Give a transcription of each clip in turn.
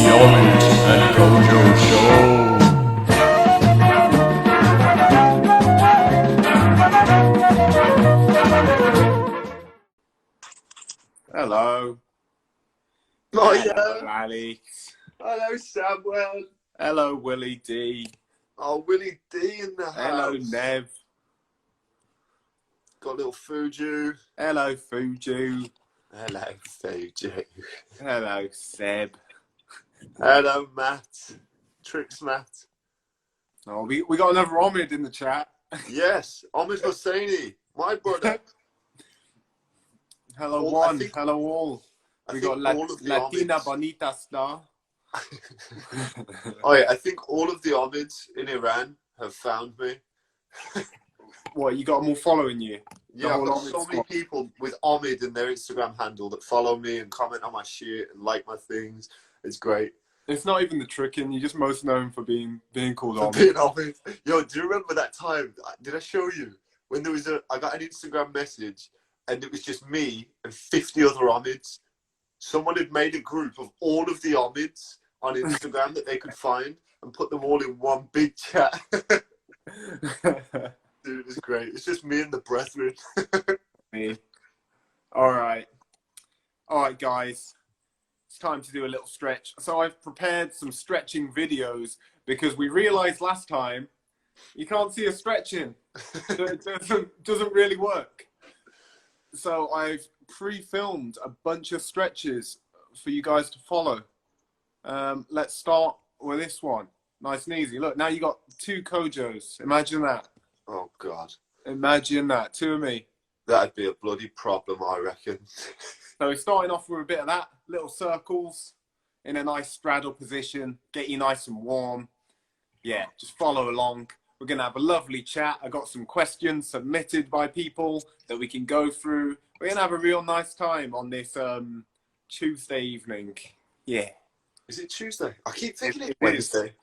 Omid and Kojo Show. Hello. Oh, Hello, yeah. Alex. Hello, Samuel. Hello, Willie D. Oh, Willie D in the house. Hello, Nev. Got a little Fuju. Hello, Fuju. Hello, Fuju. Hello, Seb. Hello, Matt. Tricks, Matt. Oh, we got another Omid in the chat. Yes, Omid Hosseini, my brother. Hello, Well, one. Hello, all. We got all of the Latina Omids. Bonita Star. Oh, yeah, I think all of the Omids in Iran have found me. What, you got them all following you? Yeah, I've got Omid so many squad. people with Omid in their Instagram handle that follow me and comment on my shit and like my things. It's great. It's not even the tricking. You're just most known for being called For Omid. being Omid. Yo, do you remember that time? Did I show you? When there was I got an Instagram message and it was just me and 50 other Omids. Someone had made a group of all of the Omids on Instagram that they could find and put them all in one big chat. Dude, it's great. It's just me and the brethren. Me. All right, guys. It's time to do a little stretch. So I've prepared some stretching videos because we realized last time you can't see us stretching. It doesn't really work. So I've pre-filmed a bunch of stretches for you guys to follow. Let's start with this one. Nice and easy. Look, now you got two Kojos. Imagine that. Oh, God. Imagine that. Two of me. That'd be a bloody problem, I reckon. So we're starting off with a bit of that. Little circles in a nice straddle position. Get you nice and warm. Yeah, just follow along. We're going to have a lovely chat. I got some questions submitted by people that we can go through. We're going to have a real nice time on this Tuesday evening. Yeah. Is it Tuesday? I keep thinking it's It is. Wednesday.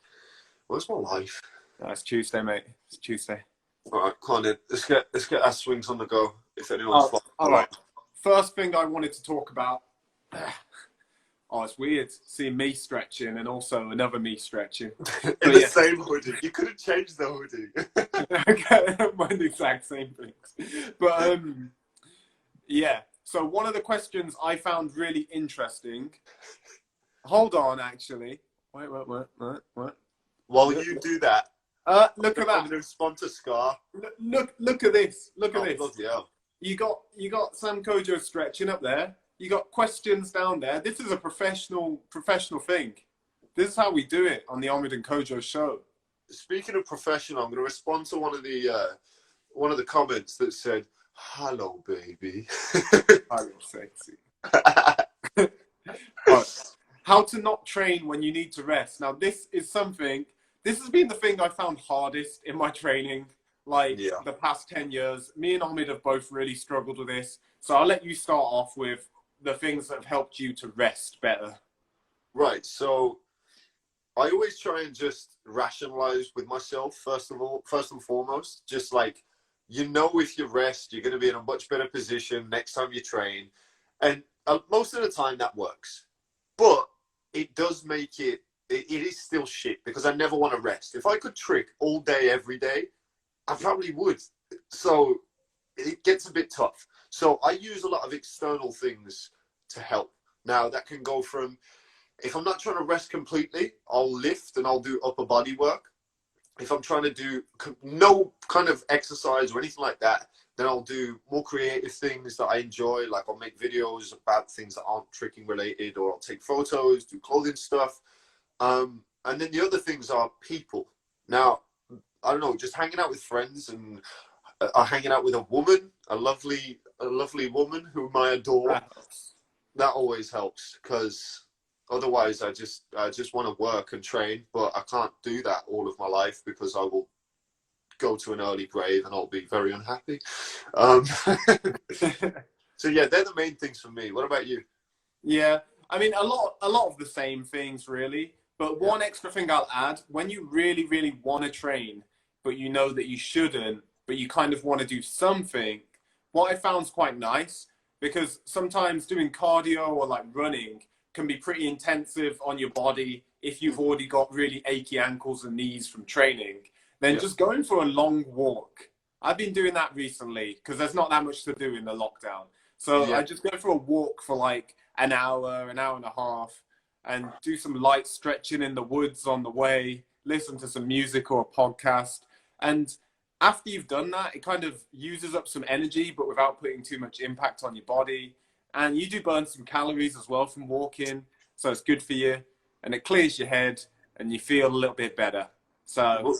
Where's my life? No, it's Tuesday, mate. It's Tuesday. All right, come on then. Let's get our swings on the go. If anyone's All right. First thing I wanted to talk about. Oh, it's weird seeing me stretching and also another me stretching. in the same hoodie. You could have changed the hoodie. Okay, mind the exact same things. But yeah. So one of the questions I found really interesting. Hold on, actually. Wait. While you do that, look at I'm that. going to respond to Scar. Look at this. Look at this. Bloody hell. You got Sam Kojo stretching up there. You got questions down there. This is a professional thing. This is how we do it on the Omid and Kojo show. Speaking of professional, I'm going to respond to one of the comments that said, "Hello, baby." Oh, you're sexy. Right. How to not train when you need to rest. Now, this has been the thing I found hardest in my training, the past 10 years. Me and Omid have both really struggled with this. So I'll let you start off with the things that have helped you to rest better. Right. So I always try and just rationalize with myself, first and foremost, just like, if you rest, you're going to be in a much better position next time you train. And most of the time that works. But it does make it is still shit because I never want to rest. If I could trick all day, every day, I probably would. So it gets a bit tough. So I use a lot of external things to help. Now that can go from, if I'm not trying to rest completely, I'll lift and I'll do upper body work. If I'm trying to do no kind of exercise or anything like that, then I'll do more creative things that I enjoy. Like I'll make videos about things that aren't tricking related, or I'll take photos, do clothing stuff. And then the other things are people. Now, I don't know, just hanging out with friends and hanging out with a woman, a lovely woman whom I adore. That always helps because otherwise I just want to work and train, but I can't do that all of my life because I will go to an early grave and I'll be very unhappy. So yeah, they're the main things for me. What about you? Yeah, I mean, a lot of the same things really, but one extra thing I'll add: when you really, really want to train, but you know that you shouldn't, but you kind of want to do something, what I found is quite nice, because sometimes doing cardio or like running can be pretty intensive on your body if you've already got really achy ankles and knees from training. Then just going for a long walk. I've been doing that recently because there's not that much to do in the lockdown. So I just go for a walk for like an hour and a half, and do some light stretching in the woods on the way, listen to some music or a podcast. And after you've done that, it kind of uses up some energy, but without putting too much impact on your body. And you do burn some calories as well from walking. So it's good for you, and it clears your head and you feel a little bit better. So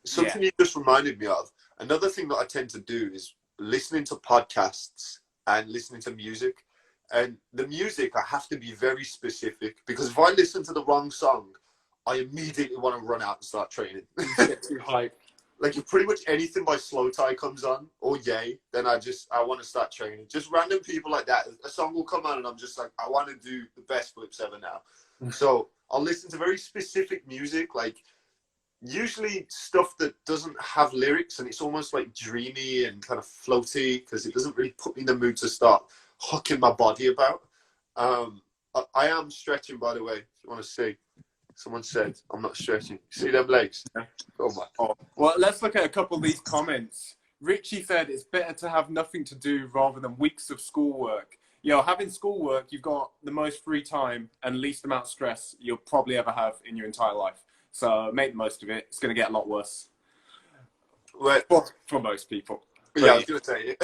something you just reminded me of, another thing that I tend to do is listening to podcasts and listening to music. And the music, I have to be very specific, because if I listen to the wrong song, I immediately want to run out and start training. Get too hyped. Like if pretty much anything by Slow Tie comes on, or Yay, then I want to start training. Just random people like that. A song will come on and I'm just like, I want to do the best flips ever now. So I'll listen to very specific music, like usually stuff that doesn't have lyrics, and it's almost like dreamy and kind of floaty, because it doesn't really put me in the mood to start hucking my body about. I am stretching, by the way, if you want to see. Someone said I'm not stretching. See them legs? Oh my. Oh. Well, let's look at a couple of these comments. Richie said it's better to have nothing to do rather than weeks of schoolwork. You know, having schoolwork, you've got the most free time and least amount of stress you'll probably ever have in your entire life. So make the most of it. It's going to get a lot worse. Right. For most people. Yeah, I was going to say it.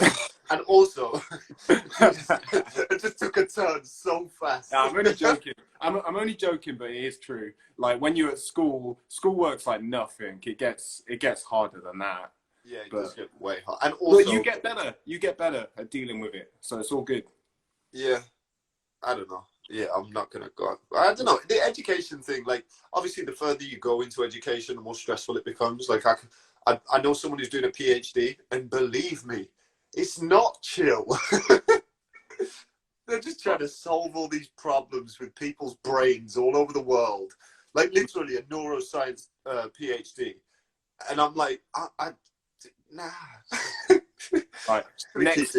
And also, it just took a turn so fast. No, I'm only joking. I'm only joking, but it is true. Like when you're at school, schoolwork's like nothing. It gets harder than that. Yeah, it does get way hard. And also, well, you get better. You get better at dealing with it. So it's all good. Yeah, I don't know. Yeah, I'm not gonna go. I don't know. The education thing, like obviously, the further you go into education, the more stressful it becomes. Like I know someone who's doing a PhD, and believe me, it's not chill. They're just trying to solve all these problems with people's brains all over the world. Like literally a neuroscience PhD, and I'm like, nah. Right. Next.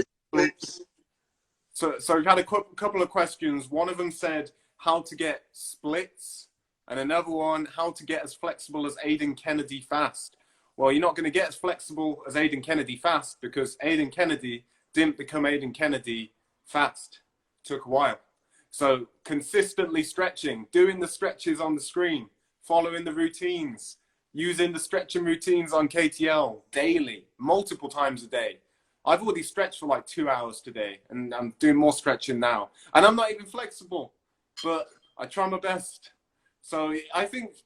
So we've had a couple of questions. One of them said how to get splits, and another one, how to get as flexible as Aidan Kennedy fast. Well, you're not going to get as flexible as Aidan Kennedy fast, because Aidan Kennedy didn't become Aidan Kennedy fast. It took a while. So consistently stretching, doing the stretches on the screen, following the routines, using the stretching routines on KTL daily, multiple times a day. I've already stretched for like 2 hours today, and I'm doing more stretching now. And I'm not even flexible, but I try my best. So I think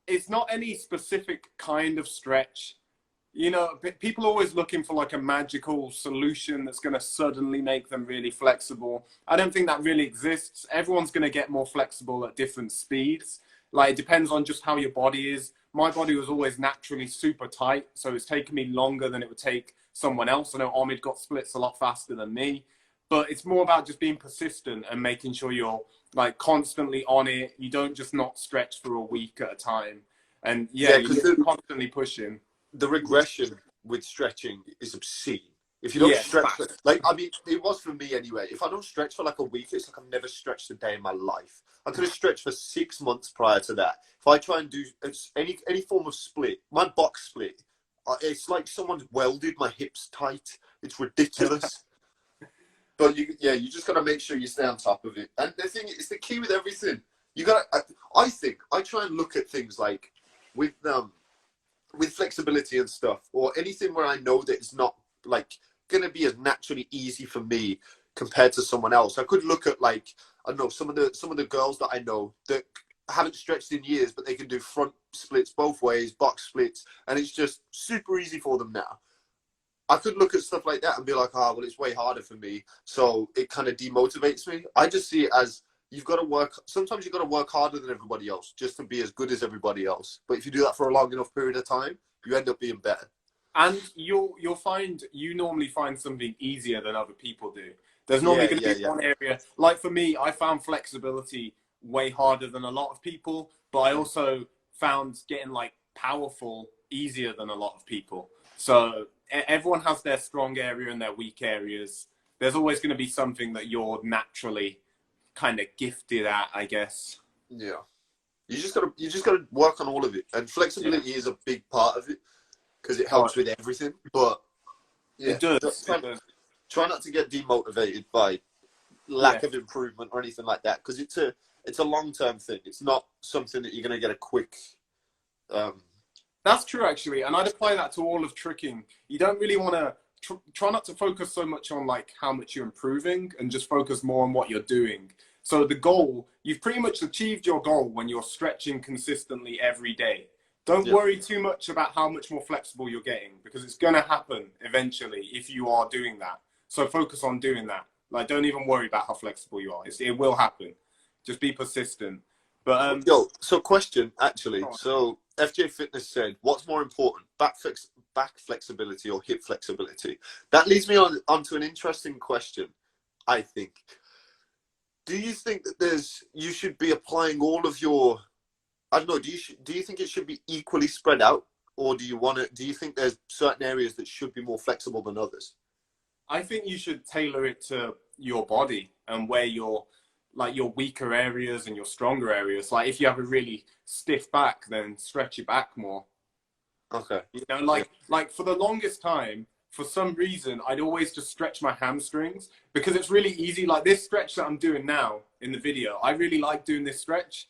it's not any specific kind of stretch. You know, people are always looking for like a magical solution that's going to suddenly make them really flexible. I don't think that really exists. Everyone's going to get more flexible at different speeds. Like it depends on just how your body is. My body was always naturally super tight, so it's taken me longer than it would take someone else. I know Omid got splits a lot faster than me, but it's more about just being persistent and making sure you're like constantly on it. You don't just not stretch for a week at a time. And you're constantly pushing. The regression with stretching is obscene. If you don't stretch, like, I mean, it was for me anyway. If I don't stretch for like a week, it's like I've never stretched a day in my life. I could have stretched for 6 months prior to that. If I try and do any form of split, my box split, it's like someone's welded my hips tight. It's ridiculous. But you just got to make sure you stay on top of it. And the thing is, the key with everything, you got to, I think, I try and look at things like with flexibility and stuff, or anything where I know that it's not like going to be as naturally easy for me compared to someone else. I could look at like, I don't know, some of the girls that I know that haven't stretched in years, but they can do front splits both ways, box splits, and it's just super easy for them now. I could look at stuff like that and be like, well, it's way harder for me, so it kind of demotivates me. I just see it as sometimes you've got to work harder than everybody else just to be as good as everybody else. But if you do that for a long enough period of time, you end up being better. And you normally find something easier than other people do. There's normally going to be one area. Like for me, I found flexibility way harder than a lot of people, but I also found getting like powerful easier than a lot of people. So everyone has their strong area and their weak areas. There's always going to be something that you're naturally kind of gifted at, I guess. Yeah. You just gotta work on all of it. And flexibility is a big part of it because it helps with everything. But yeah, It does. try not to get demotivated by lack of improvement or anything like that, because it's a long-term thing. It's not something that you're going to get a quick That's true, actually, and I'd apply that to all of tricking. You don't really want to try not to focus so much on like how much you're improving, and just focus more on what you're doing. So the goal, you've pretty much achieved your goal when you're stretching consistently every day. Don't worry too much about how much more flexible you're getting, because it's going to happen eventually if you are doing that. So focus on doing that. Like, don't even worry about how flexible you are. It will happen. Just be persistent. But so question actually. So FJ Fitness said, what's more important, back flexibility or hip flexibility? That leads me onto an interesting question, I think. Do you think that you should be applying all of your, I don't know, do you think it should be equally spread out, or do you think there's certain areas that should be more flexible than others? I think you should tailor it to your body and where your weaker areas and your stronger areas. Like if you have a really stiff back, then stretch your back more. Okay. You know, like for the longest time, for some reason, I'd always just stretch my hamstrings because it's really easy. Like this stretch that I'm doing now in the video, I really like doing this stretch.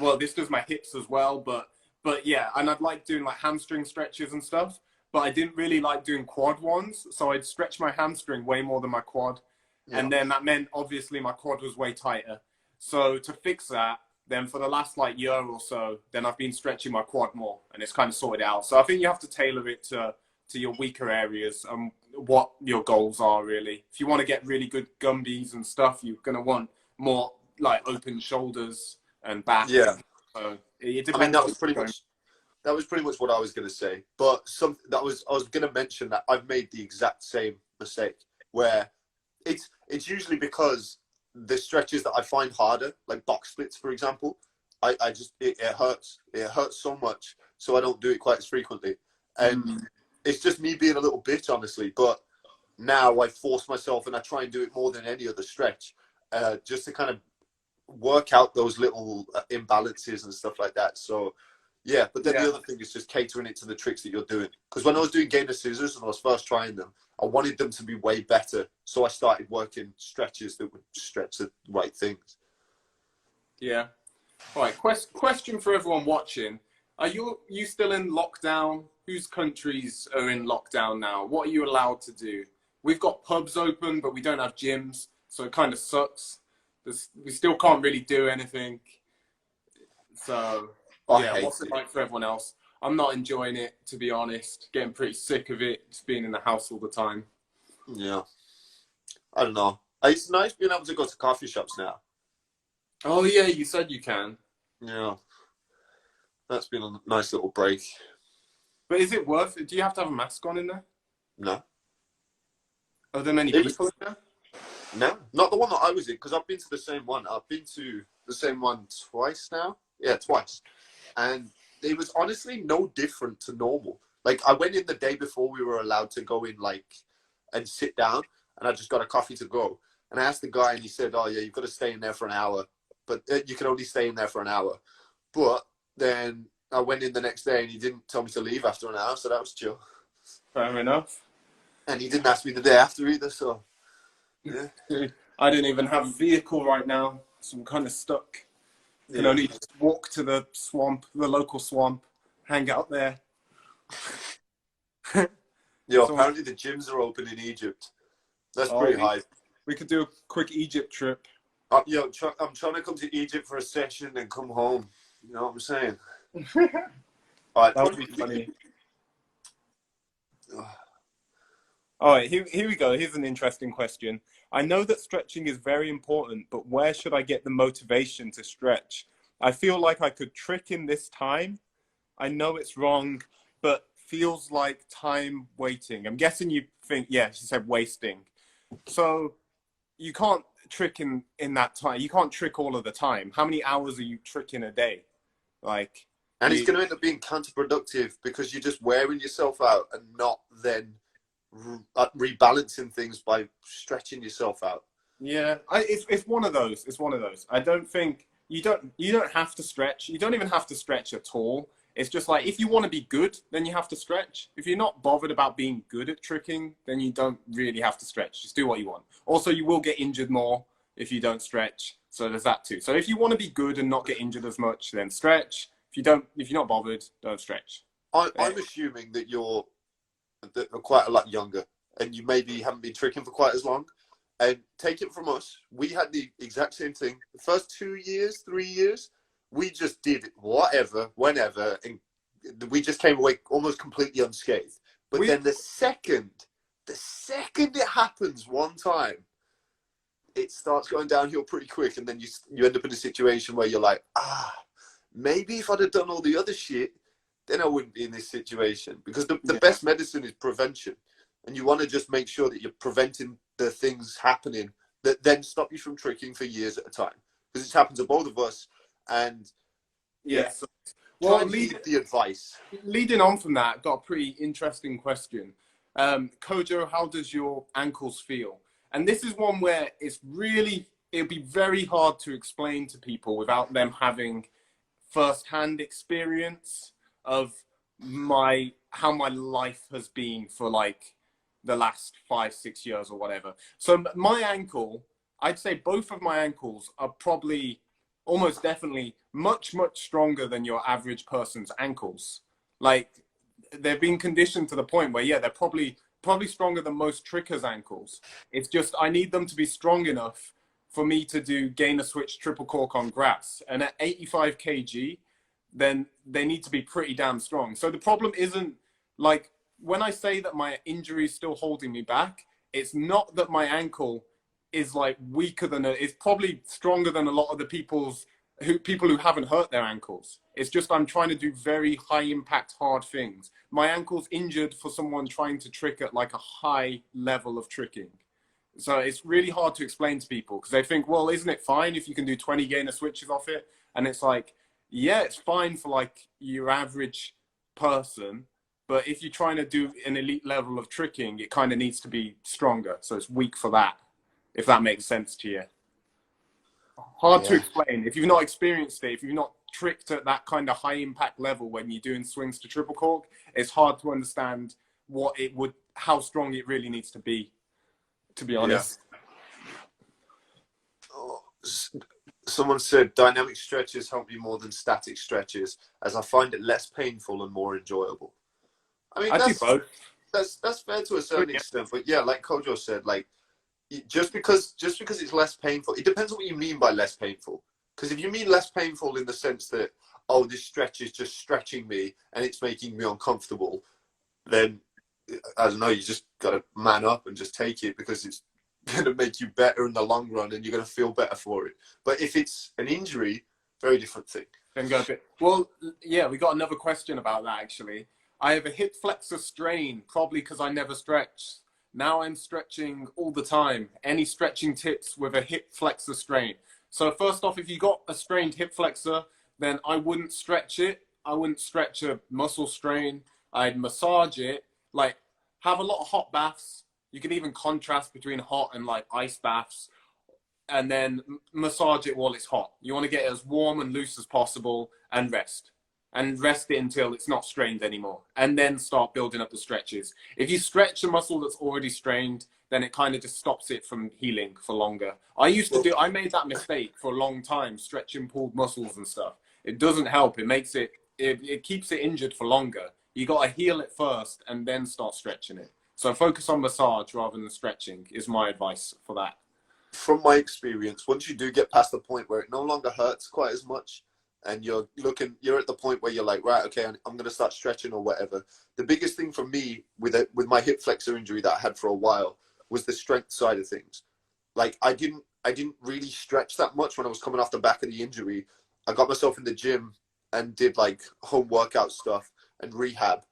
Well, this does my hips as well, but yeah, and I'd like doing like hamstring stretches and stuff, but I didn't really like doing quad ones. So I'd stretch my hamstring way more than my quad. Yeah. And then that meant obviously my quad was way tighter. So to fix that, then for the last like year or so, then I've been stretching my quad more, and it's kind of sorted out. So I think you have to tailor it to your weaker areas and what your goals are really. If you want to get really good gumbies and stuff, you're going to want more like open shoulders and back. Yeah. So it depends. I mean, that was pretty much what I was going to say. But I was going to mention that I've made the exact same mistake where it's usually because the stretches that I find harder, like box splits, for example, it hurts. It hurts so much, so I don't do it quite as frequently. And it's just me being a little bitch, honestly. But now I force myself and I try and do it more than any other stretch, just to kind of work out those little imbalances and stuff like that. So yeah, but then the other thing is just catering it to the tricks that you're doing. Because when I was doing gainer scissors and I was first trying them, I wanted them to be way better. So I started working stretches that would stretch the right things. Yeah. All right. Question for everyone watching. Are you still in lockdown? Whose countries are in lockdown now? What are you allowed to do? We've got pubs open, but we don't have gyms. So it kind of sucks. We still can't really do anything. So yeah, what's it like for everyone else? I'm not enjoying it, to be honest. Getting pretty sick of it, just being in the house all the time. Yeah. I don't know. It's nice being able to go to coffee shops now. Oh yeah, you said you can. Yeah. That's been a nice little break. But is it worth it? Do you have to have a mask on in there? No. Are there many people in there? No, not the one that I was in, because I've been to the same one. I've been to the same one twice now. Yeah, twice. And it was honestly no different to normal. Like, I went in the day before we were allowed to go in, like, and sit down, and I just got a coffee to go. And I asked the guy, and he said, oh, yeah, you've got to stay in there for an hour. But you can only stay in there for an hour. But then I went in the next day, and he didn't tell me to leave after an hour, so that was chill. Fair enough. And he didn't ask me the day after either, so... Yeah. I don't even have a vehicle right now, so I'm kind of stuck. Can only just walk to the swamp, the local swamp, hang out there. Yo, apparently the gyms are open in Egypt. That's pretty high. We could do a quick Egypt trip. Yo, I'm trying to come to Egypt for a session and come home. You know what I'm saying? All right, that would be funny. All right, here we go. Here's an interesting question. I know that stretching is very important, but where should I get the motivation to stretch? I feel like I could trick in this time. I know it's wrong, but feels like time waiting. I'm guessing you think, yeah, she said wasting. So you can't trick in that time. You can't trick all of the time. How many hours are you tricking a day? Like, and it's going to end up being counterproductive because you're just wearing yourself out and not then rebalancing things by stretching yourself out. Yeah, it's one of those. It's one of those. I don't think you don't have to stretch. You don't even have to stretch at all. It's just like if you want to be good, then you have to stretch. If you're not bothered about being good at tricking, then you don't really have to stretch. Just do what you want. Also, you will get injured more if you don't stretch. So there's that too. So if you want to be good and not get injured as much, then stretch. If you're not bothered, don't stretch. I'm assuming that you're quite a lot younger and you maybe haven't been tricking for quite as long. And take it from us, we had the exact same thing. The first 2 years, 3 years, we just did whatever, whenever, and we just came away almost completely unscathed. But then the second it happens one time, it starts going downhill pretty quick, and then you end up in a situation where you're like, maybe if I'd have done all the other shit, then I wouldn't be in this situation. Because the best medicine is prevention. And you want to just make sure that you're preventing the things happening that then stop you from tricking for years at a time. Because it's happened to both of us. And yes. Well, lead the advice. Leading on from that, got a pretty interesting question. Kojo, how does your ankles feel? And this is one where it'll be very hard to explain to people without them having first-hand experience of how my life has been for like the last 5-6 years or whatever. So my ankle, I'd say both of my ankles are probably almost definitely much stronger than your average person's ankles. Like they've been conditioned to the point where they're probably stronger than most trickers' ankles. It's just I need them to be strong enough for me to do gainer switch triple cork on grass. And at 85 kg, then they need to be pretty damn strong. So the problem isn't like when I say that my injury is still holding me back, it's not that my ankle is like weaker than it's probably stronger than a lot of the people who haven't hurt their ankles. It's just I'm trying to do very high impact hard things. My ankle's injured for someone trying to trick at like a high level of tricking. So it's really hard to explain to people because they think, well, isn't it fine if you can do 20 gainer switches off it? And it's like, yeah, it's fine for like your average person. But if you're trying to do an elite level of tricking, it kind of needs to be stronger. So it's weak for that, if that makes sense to you. Hard to explain. If you've not experienced it, if you've not tricked at that kind of high impact level when you're doing swings to triple cork, it's hard to understand how strong it really needs to be honest. Someone said dynamic stretches help me more than static stretches as I find it less painful and more enjoyable. I mean, I do both. That's fair to a certain extent, but yeah, like Kojo said, like just because it's less painful, it depends on what you mean by less painful. Because if you mean less painful in the sense that, oh, this stretch is just stretching me and it's making me uncomfortable, then I don't know, you just got to man up and just take it because it's going to make you better in the long run and you're going to feel better for it. But if it's an injury, very different thing. Then go a bit. Well, yeah, we got another question about that actually. I have a hip flexor strain, probably because I never stretched. Now I'm stretching all the time. Any stretching tips with a hip flexor strain? So first off, if you got a strained hip flexor, then I wouldn't stretch it. I wouldn't stretch a muscle strain. I'd massage it. Like, have a lot of hot baths. You can even contrast between hot and like ice baths, and then massage it while it's hot. You want to get it as warm and loose as possible and rest it until it's not strained anymore, and then start building up the stretches. If you stretch a muscle that's already strained, then it kind of just stops it from healing for longer. I made that mistake for a long time, stretching pulled muscles and stuff. It doesn't help. It keeps it injured for longer. You got to heal it first and then start stretching it. So focus on massage rather than stretching is my advice for that. From my experience, once you do get past the point where it no longer hurts quite as much, and you're at the point where you're like, right, okay, I'm going to start stretching or whatever. The biggest thing for me with my hip flexor injury that I had for a while was the strength side of things. Like I didn't really stretch that much when I was coming off the back of the injury. I got myself in the gym and did like home workout stuff and rehab.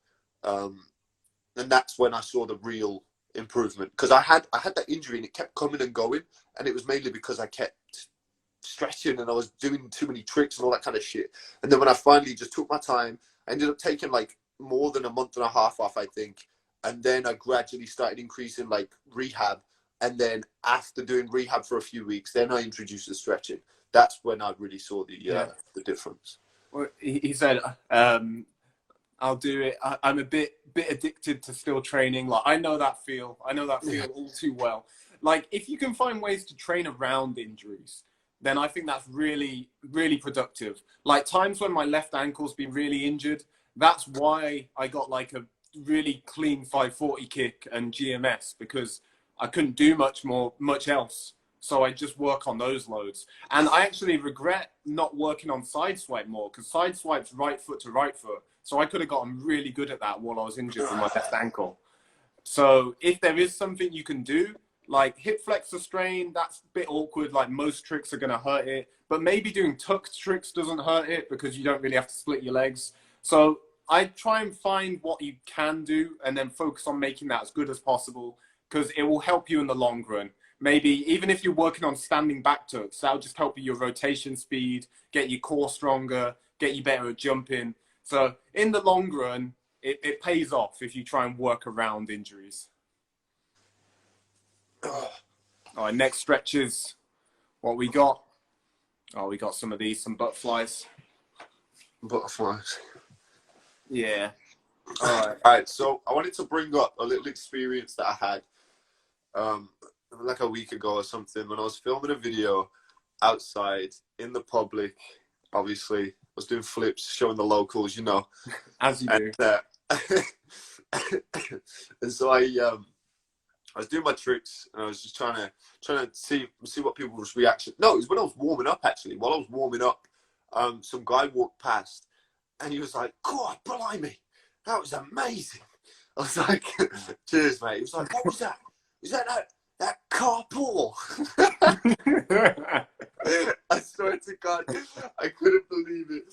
And that's when I saw the real improvement, because I had that injury and it kept coming and going. And it was mainly because I kept stretching and I was doing too many tricks and all that kind of shit. And then when I finally just took my time, I ended up taking like more than a month and a half off, I think. And then I gradually started increasing like rehab, And then after doing rehab for a few weeks, then I introduced the stretching. That's when I really saw the difference. Well, he said, I'll do it. I'm a bit addicted to still training. Like, I know that feel. I know that feel all too well. Like, if you can find ways to train around injuries, then I think that's really, really productive. Like, times when my left ankle's been really injured, that's why I got like a really clean 540 kick and GMS, because I couldn't do much else. So I just work on those loads. And I actually regret not working on side swipe more, because side swipe's right foot to right foot. So I could have gotten really good at that while I was injured with my left ankle. So if there is something you can do, like hip flexor strain, that's a bit awkward. Like, most tricks are going to hurt it. But maybe doing tucked tricks doesn't hurt it, because you don't really have to split your legs. So I try and find what you can do and then focus on making that as good as possible, because it will help you in the long run. Maybe even if you're working on standing back tucks, that'll just help you your rotation speed, get your core stronger, get you better at jumping. So in the long run, it pays off if you try and work around injuries. All right, next stretches. What we got? Oh, we got some of these, some butterflies. Butterflies. Yeah. All right. All right. So I wanted to bring up a little experience that I had, like a week ago or something, when I was filming a video outside in the public. Obviously, I was doing flips, showing the locals, you know. As you do. And so I was doing my tricks, and I was just trying to see what people's reaction. No, it was when I was warming up, actually. While I was warming up, some guy walked past, and he was like, "God, blimey, that was amazing." I was like, "Cheers, mate." He was like, "What was that? Is that carpool?" I swear to God, I couldn't believe it.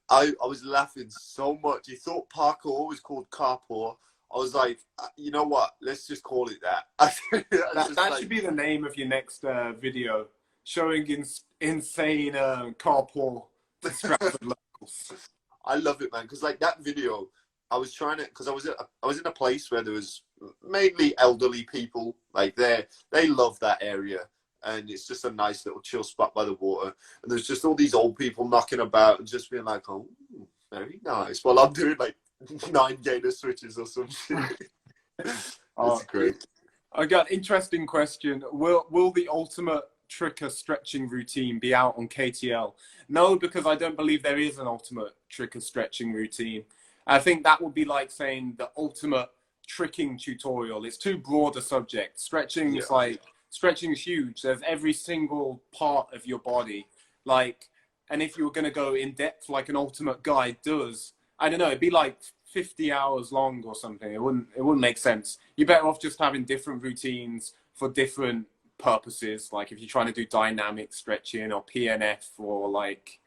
I was laughing so much. He thought parkour was called carpour. I was like, you know what? Let's just call it that. That should be the name of your next video, showing insane carpour to Stratford locals. I love it, man, because like that video, I was trying to, because I was in a place where there was mainly elderly people. Like they love that area, and it's just a nice little chill spot by the water. And there's just all these old people knocking about and just being like, "Oh, very nice." While I'm doing like 9 gainer switches or some shit. That's great. I got an interesting question. Will the ultimate tricker stretching routine be out on KTL? No, because I don't believe there is an ultimate tricker stretching routine. I think that would be like saying the ultimate tricking tutorial. It's too broad a subject. Stretching is stretching is huge. There's every single part of your body. Like, and if you were going to go in depth like an ultimate guide does, I don't know, it'd be like 50 hours long or something. It wouldn't make sense. You're better off just having different routines for different purposes. Like if you're trying to do dynamic stretching or PNF or like,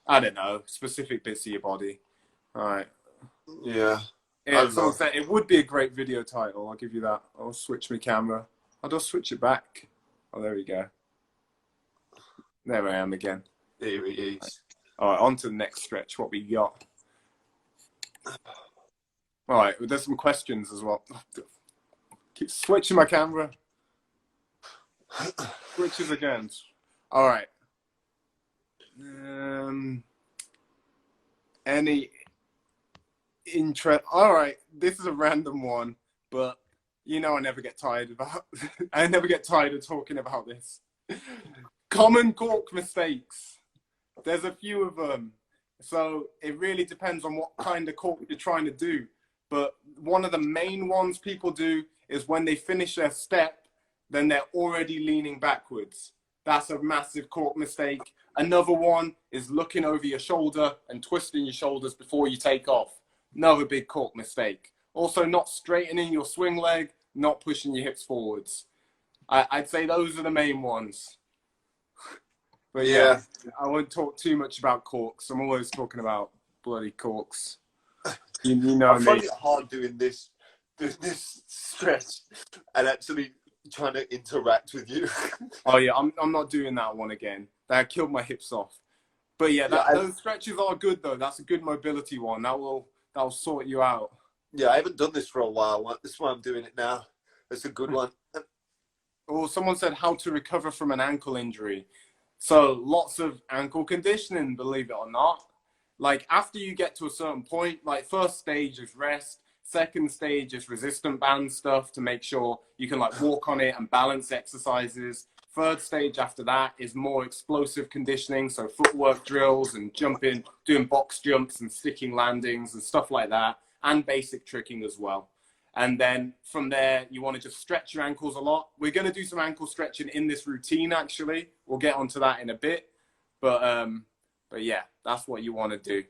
I don't know, specific bits of your body. All right. Yeah. So it would be a great video title. I'll give you that. I'll switch my camera. I'll just switch it back. Oh, there we go. There I am again. There he is. All right, on to the next stretch. What we got? All right, there's some questions as well. Keep switching my camera. Switches again. All right. Any interest? All right, this is a random one, but you know I never get tired of talking about this. Common cork mistakes. There's a few of them. So it really depends on what kind of cork you're trying to do. But one of the main ones people do is when they finish their step, then they're already leaning backwards. That's a massive cork mistake. Another one is looking over your shoulder and twisting your shoulders before you take off. Another big cork mistake. Also, not straightening your swing leg, not pushing your hips forwards. I'd say those are the main ones. But yeah, I won't talk too much about corks. I'm always talking about bloody corks. You know I find it hard doing this stretch and actually trying to interact with you. Oh yeah, I'm not doing that one again. That killed my hips off. But yeah, those stretches are good though. That's a good mobility one. That will sort you out. Yeah, I haven't done this for a while. This is why I'm doing it now. It's a good one. Or someone said how to recover from an ankle injury. So lots of ankle conditioning, believe it or not. Like after you get to a certain point, like first stage is rest, second stage is resistant band stuff to make sure you can like walk on it and balance exercises. Third stage after that is more explosive conditioning, so footwork drills and jumping, doing box jumps and sticking landings and stuff like that, and basic tricking as well. And then from there, you want to just stretch your ankles a lot. We're going to do some ankle stretching in this routine, actually. We'll get onto that in a bit. But yeah, that's what you want to do.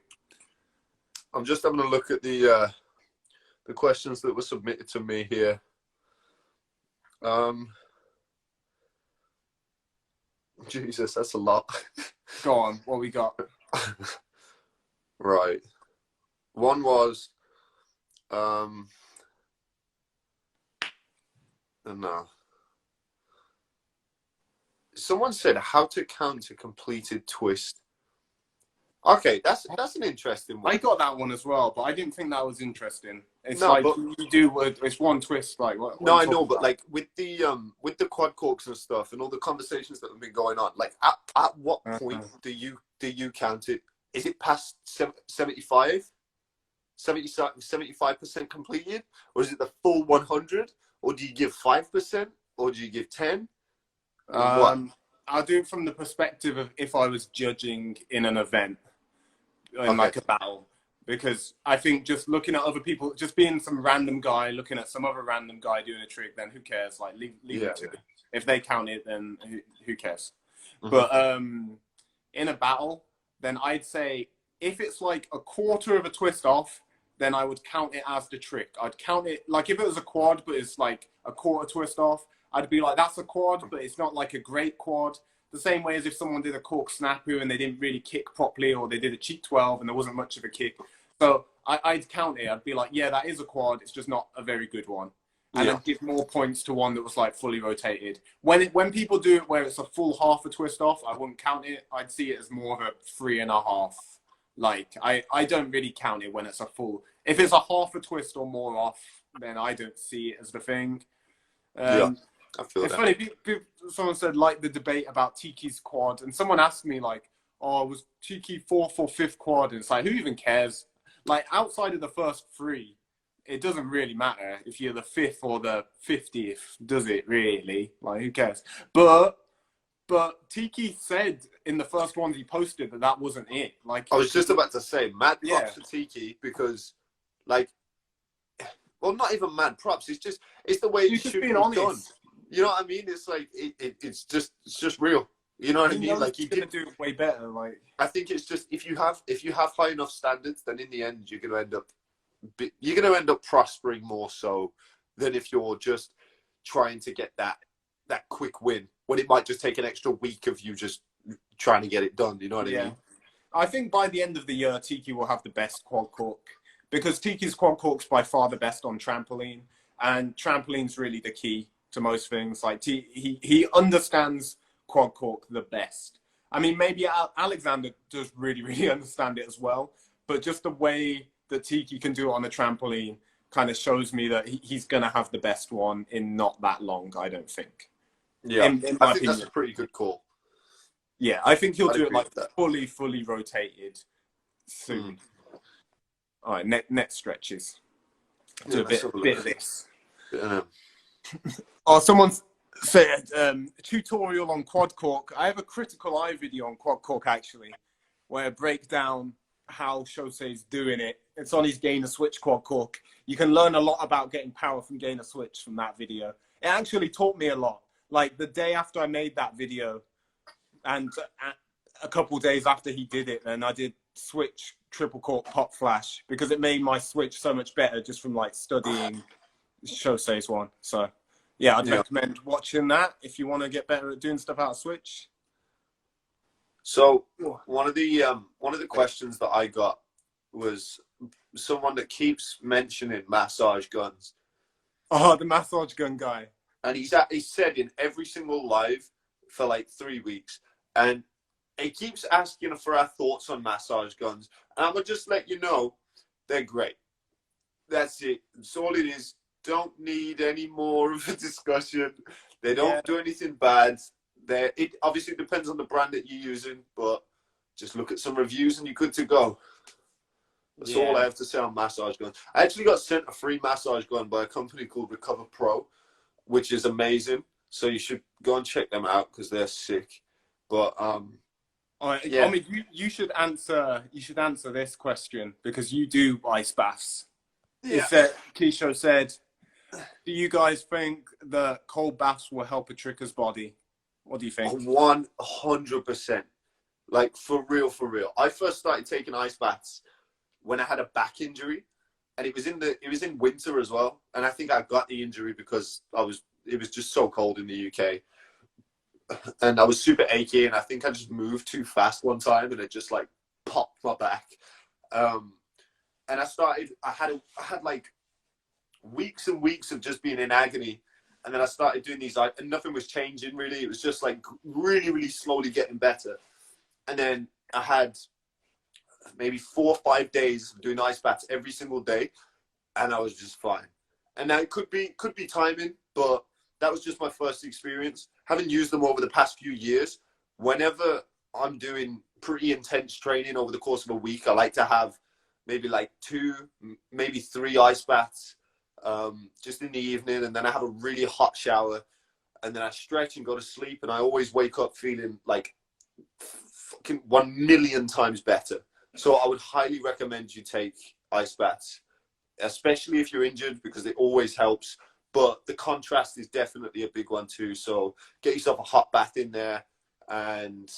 I'm just having a look at the questions that were submitted to me here. Jesus, that's a lot. Go on, what we got? Right. One was, no. Someone said how to count a completed twist. Okay, that's an interesting one. I got that one as well, but I didn't think that was interesting. It's No, like but- you do it's one twist, like what No, I'm I know, talking but about. like with the quad corks and stuff, and all the conversations that have been going on, like at what point do you count it? Is it past 75%, 75% completed, or is it the full 100, or do you give 5%, or do you give 10? What? I'll do it from the perspective of if I was judging in an event, in Okay. like a battle, because I think just looking at other people, just being some random guy looking at some other random guy doing a trick, then who cares? Like leave Yeah, it to it. If they count it, then who cares? Mhm. But in a battle, then I'd say if it's like a quarter of a twist off, then I would count it as the trick. I'd count it like if it was a quad, but it's like a quarter twist off, I'd be like, that's a quad, but it's not like a great quad. The same way as if someone did a cork snapu and they didn't really kick properly, or they did a cheat 12 and there wasn't much of a kick. So I'd count it. I'd be like, yeah, that is a quad. It's just not a very good one. And I'd give more points to one that was like fully rotated. When people do it where it's a full half a twist off, I wouldn't count it. I'd see it as more of a 3.5. Like I don't really count it when it's a full. If it's a half a twist or more off, then I don't see it as the thing. Yeah, I feel It's that. funny. Someone said like the debate about Tiki's quad, and someone asked me like, "Oh, was Tiki fourth or fifth quad?" And it's like, who even cares? Like outside of the first three, it doesn't really matter if you're the fifth or the 50th, does it really? Like, who cares? But Tiki said in the first ones he posted that wasn't it. Like, I was just about to say, mad props Yeah. to Tiki, because, like, well, not even mad props. It's the way it he's just should be being honest. done. You know what I mean? It's like it's just real. You know what I He mean? knows Like he's gonna do it way better. Like, I think it's just if you have high enough standards, then in the end you're gonna end up prospering more so than if you're just trying to get that quick win, when it might just take an extra week of you just trying to get it done. You know what I mean? I think by the end of the year, Tiki will have the best quad cork, because Tiki's quad cork's by far the best on trampoline, and trampoline's really the key to most things. Like he understands quad cork the best. I mean, maybe Alexander does really understand it as well, but just the way that Tiki can do it on a trampoline kind of shows me that he's gonna have the best one in not that long. I don't think. Yeah, In my I think that's opinion. a pretty good call. Yeah, I think he'll I'd do it agree like with that. fully rotated soon. All right, net stretches. Do Yeah, a let's have a bit look. of this. Yeah. Oh, someone said tutorial on quad cork. I have a critical eye video on quad cork actually, where I break down how Shosei's doing it. It's on his gainer switch quad cork. You can learn a lot about getting power from gainer switch from that video. It actually taught me a lot. Like the day after I made that video, and a couple days after he did it, then I did switch triple cork pop flash, because it made my switch so much better just from like studying Shosei's one. So yeah, I'd recommend watching that if you want to get better at doing stuff out of switch. So one of the questions that I got was someone that keeps mentioning massage guns, Oh, the massage gun guy. and he said in every single live for like 3 weeks, and he keeps asking for our thoughts on massage guns, and I'm gonna just let you know they're great. That's it. That's all it is. don't need any more of a discussion. They don't Yeah. do anything bad. It obviously depends on the brand that you're using, but just look at some reviews and you're good to go. That's all I have to say on massage guns. I actually got sent a free massage gun by a company called Recover Pro, which is amazing. So you should go and check them out because they're sick. But All right, yeah. Omid, you should answer. You should answer this question because you do ice baths. Yeah. Keisho said, "Do you guys think that cold baths will help a tricker's body? What do you think?" 100%. Like for real, for real. I first started taking ice baths when I had a back injury, and it was in winter as well. And I think I got the injury because it was just so cold in the UK, and I was super achy, and I think I just moved too fast one time, and it just like popped my back. And I had like weeks and weeks of just being in agony. And then I started doing these, and nothing was changing really. It was just like really, really slowly getting better. And then I had maybe 4 or 5 days of doing ice baths every single day, and I was just fine. And now it could be timing, but that was just my first experience. Having used them over the past few years, whenever I'm doing pretty intense training over the course of a week, I like to have maybe like 2, maybe 3 ice baths just in the evening, and then I have a really hot shower, and then I stretch and go to sleep, and I always wake up feeling like fucking 1,000,000 times better. So I would highly recommend you take ice baths, especially if you're injured, because it always helps. But the contrast is definitely a big one too. So get yourself a hot bath in there, and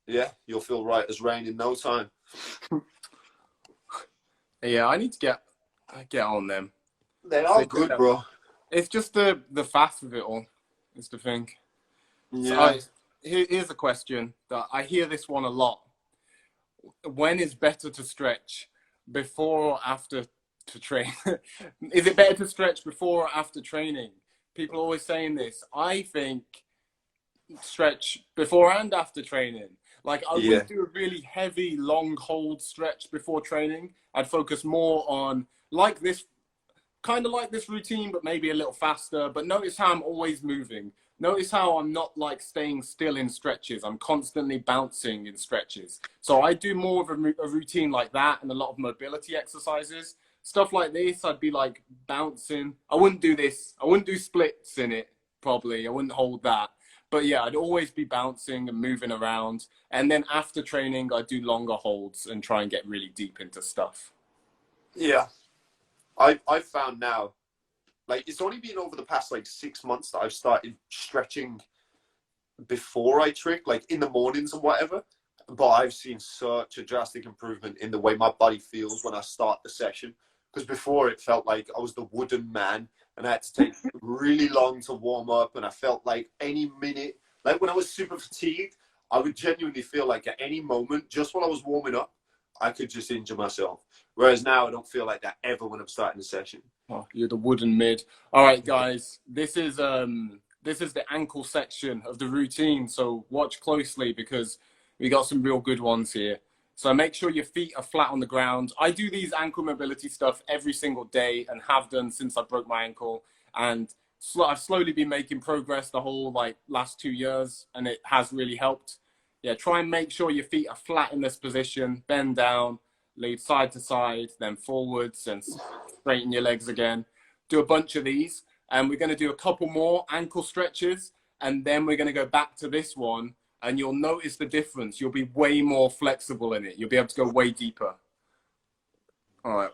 yeah, you'll feel right as rain in no time. Yeah, I need to get on them. They are good, bro. It's just the fast of it all is the thing. Yeah. So here's a question that I hear this one a lot. When is better to stretch, before or after to train? Is it better to stretch before or after training? People are always saying this. I think stretch before and after training. Like I wouldn't do a really heavy, long hold stretch before training. I'd focus more on like this, kind of like this routine, but maybe a little faster. But notice how I'm always moving. Notice how I'm not like staying still in stretches. I'm constantly bouncing in stretches. So I do more of a routine like that and a lot of mobility exercises. Stuff like this, I'd be like bouncing. I wouldn't do this. I wouldn't do splits in it, probably. I wouldn't hold that. But yeah, I'd always be bouncing and moving around. And then after training, I'd do longer holds and try and get really deep into stuff. Yeah. I've found now, like, it's only been over the past like 6 months that I've started stretching before I trick, like in the mornings and whatever. But I've seen such a drastic improvement in the way my body feels when I start the session. Because before it felt like I was the wooden man and I had to take really long to warm up. And I felt like any minute, like when I was super fatigued, I would genuinely feel like at any moment, just while I was warming up, I could just injure myself. Whereas now I don't feel like that ever when I'm starting the session. Oh, you're the wooden mid. All right, guys, this is the ankle section of the routine. So watch closely because we got some real good ones here. So make sure your feet are flat on the ground. I do these ankle mobility stuff every single day and have done since I broke my ankle. And I've slowly been making progress the whole like last 2 years, and it has really helped. Yeah, try and make sure your feet are flat in this position. Bend down, lead side to side, then forwards, and straighten your legs again. Do a bunch of these, and we're going to do a couple more ankle stretches, and then we're going to go back to this one, and you'll notice the difference. You'll be way more flexible in it. You'll be able to go way deeper. All right.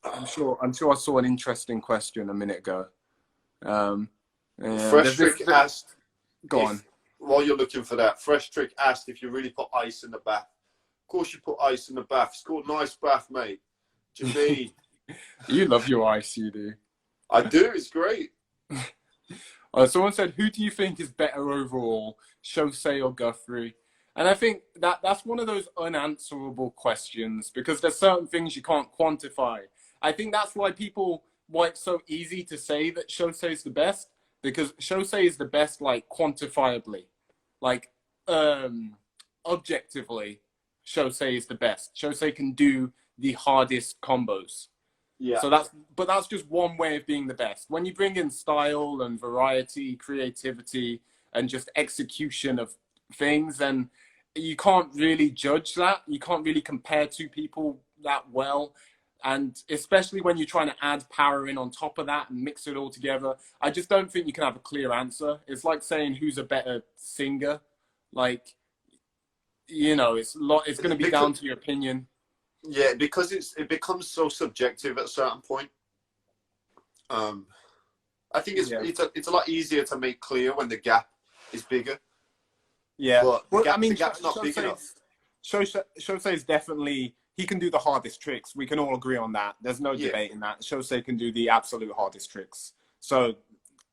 I'm sure I saw an interesting question a minute ago. Fresh Trick asked. Go on. While you're looking for that, Fresh Trick asked if you really put ice in the bath. Of course you put ice in the bath. It's called nice bath, mate. Do you mean? You love your ice, you do. I do. It's great. Someone said, who do you think is better overall, Chaussee or Guthrie? And I think that's one of those unanswerable questions because there's certain things you can't quantify. I think that's why it's so easy to say that Chaussee is the best, because Chaussee is the best, like, quantifiably. Like, objectively, Chaussee is the best. Chaussee can do the hardest combos. Yeah. So that's just one way of being the best. When you bring in style and variety, creativity, and just execution of things, then you can't really judge that. You can't really compare two people that well. And especially when you're trying to add power in on top of that and mix it all together, I just don't think you can have a clear answer. It's like saying who's a better singer. Like, it's going to be down to your opinion. Yeah, because it becomes so subjective at a certain point. I think it's a lot easier to make clear when the gap is bigger. Yeah, but well, the gap's not big enough. Shosei is definitely, he can do the hardest tricks. We can all agree on that. There's no debate in that. Shosei can do the absolute hardest tricks. So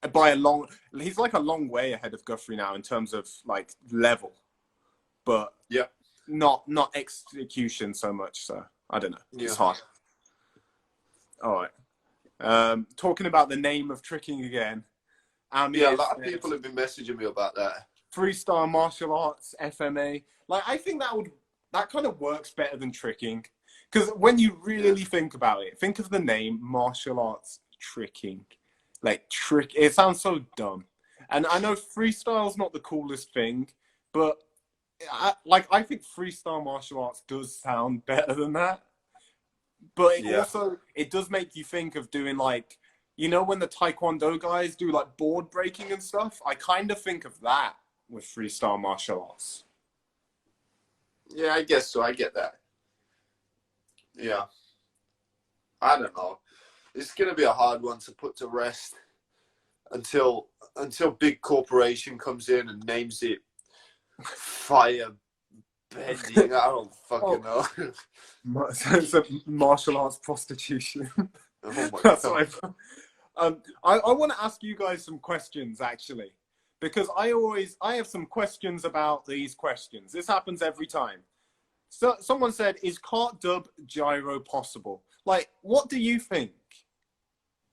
he's like a long way ahead of Guthrie now in terms of like level, but not execution so much. So I don't know. It's hard. All right. Talking about the name of tricking again. A lot of people have been messaging me about that. Freestyle martial arts, FMA. Like, I think that kind of works better than tricking. Because when you really think about it, think of the name think arts tricking. Like, it sounds so dumb. And I know freestyle's not the coolest thing, but I think freestyle martial arts does sound better than that. But it does make you think of doing like, when the Taekwondo guys do like board breaking and stuff, I kind of think of that with freestyle martial arts. Yeah, I guess so. I get that. Yeah. I don't know. It's going to be a hard one to put to rest until big corporation comes in and names it fire bending. I don't fucking know. It's a martial arts prostitution. Oh my That's God. I want to ask you guys some questions, actually, because I have some questions about these questions. This happens every time. So someone said, is cart dub gyro possible? Like, what do you think?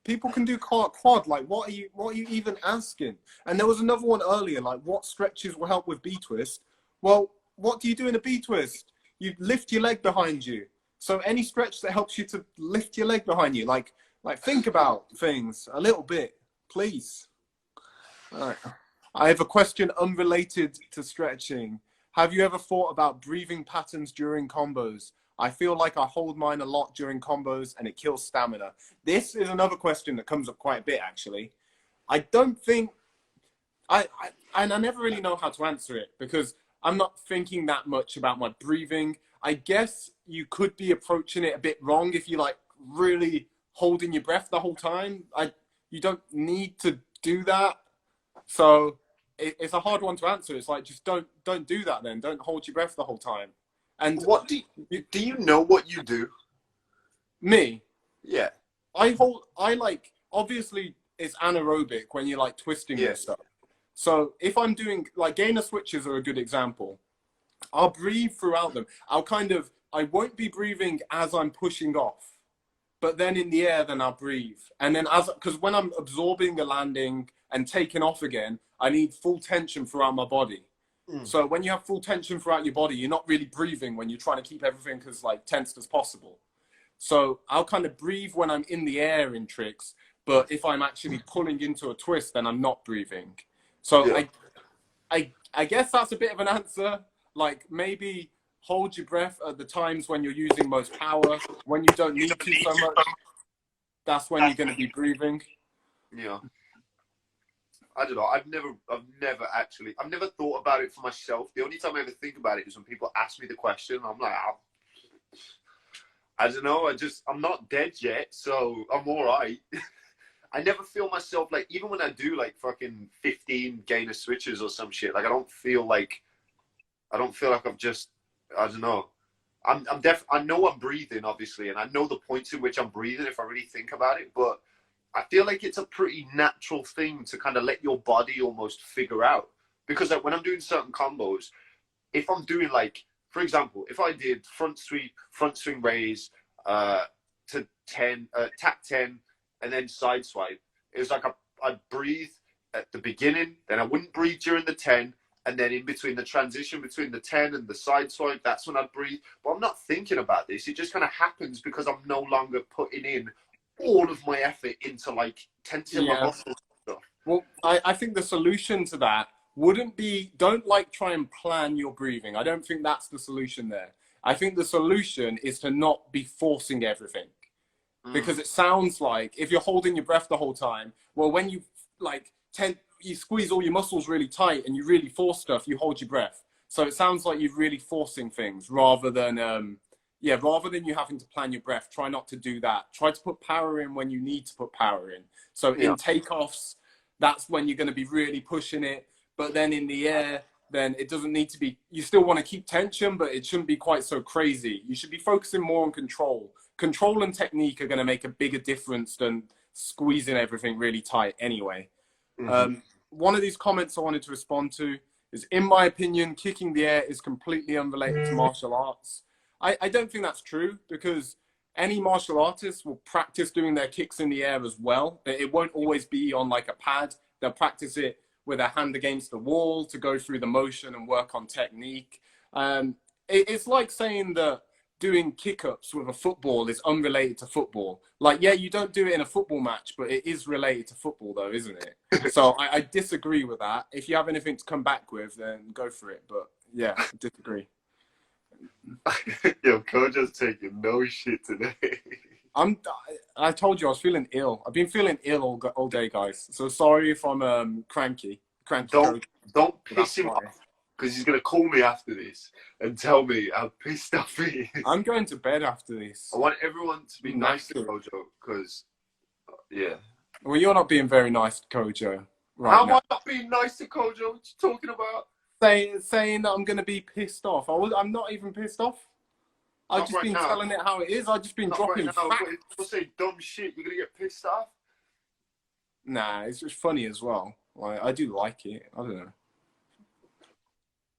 People can do cart quad. Like, what are you even asking? And there was another one earlier, like, what stretches will help with B-twist? Well, what do you do in a B-twist? You lift your leg behind you. So any stretch that helps you to lift your leg behind you, like think about things a little bit, please. All right. I have a question unrelated to stretching. Have you ever thought about breathing patterns during combos? I feel like I hold mine a lot during combos and it kills stamina. This is another question that comes up quite a bit, actually. I don't think, and I never really know how to answer it because I'm not thinking that much about my breathing. I guess you could be approaching it a bit wrong if you like really holding your breath the whole time. You don't need to do that. So it's a hard one to answer. It's like, just don't do that then. Don't hold your breath the whole time. And what do you know what you do? Me? Yeah. Obviously it's anaerobic when you're like twisting and stuff. So if I'm doing, like, gainer switches are a good example. I'll breathe throughout them. I won't be breathing as I'm pushing off, but then in the air, then I'll breathe. And then because when I'm absorbing the landing and taking off again, I need full tension throughout my body. So when you have full tension throughout your body, you're not really breathing when you're trying to keep everything as like tensed as possible. So I'll kind of breathe when I'm in the air in tricks, but if I'm actually pulling into a twist, then I'm not breathing. So I guess that's a bit of an answer. Like, maybe hold your breath at the times when you're using most power. When you don't need to so much, that's when you're going to be breathing. Yeah. I don't know. I've never thought about it for myself. The only time I ever think about it is when people ask me the question. I'm like, I don't know. I'm not dead yet, so I'm all right. I never feel myself, like, even when I do like fucking 15 gainer switches or some shit, like I don't feel like I've just, I don't know. I know I'm breathing, obviously, and I know the points in which I'm breathing if I really think about it, but I feel like it's a pretty natural thing to kind of let your body almost figure out. Because like when I'm doing certain combos, if I'm doing, like, for example, if I did front sweep, front swing raise, to 10, tap 10, and then side swipe, it was like I'd breathe at the beginning, then I wouldn't breathe during the 10, And then in between the transition between the 10 and the side swipe, that's when I'd breathe. But I'm not thinking about this. It just kind of happens because I'm no longer putting in all of my effort into like tensing my muscles and stuff. Well, I think the solution to that wouldn't be, don't like try and plan your breathing. I don't think that's the solution there. I think the solution is to not be forcing everything. Because it sounds like if you're holding your breath the whole time, well, when you like you squeeze all your muscles really tight and you really force stuff, you hold your breath. So it sounds like you're really forcing things rather than rather than you having to plan your breath. Try not to do that. Try to put power in when you need to put power in. So in takeoffs, that's when you're going to be really pushing it. But then in the air, then it doesn't need to be, you still want to keep tension, but it shouldn't be quite so crazy. You should be focusing more on control. Control and technique are going to make a bigger difference than squeezing everything really tight anyway. One of these comments I wanted to respond to is, in my opinion, kicking the air is completely unrelated to martial arts. I don't think that's true, because any martial artist will practice doing their kicks in the air as well. It won't always be on like a pad. They'll practice it with a hand against the wall to go through the motion and work on technique. It's like saying that doing kick-ups with a football is unrelated to football. Like, yeah, you don't do it in a football match, but it is related to football though, isn't it? So I disagree with that. If you have anything to come back with, then go for it. But yeah, I disagree. Yo, Kojo's taking no shit today. I told you I was feeling ill. I've been feeling ill all day, guys. So sorry if I'm cranky. Don't piss him off, because he's gonna call me after this and tell me how pissed off he is. I'm going to bed after this. I want everyone to be nice to Kojo, because Well, you're not being very nice to Kojo right how now. am I not being nice to Kojo? What you talking about? Saying that I'm going to be pissed off. I'm not even pissed off. I've just been telling it how it is. I've just been dropping facts. If you say dumb shit, you're going to get pissed off? Nah, it's just funny as well. Like, I do like it. I don't know.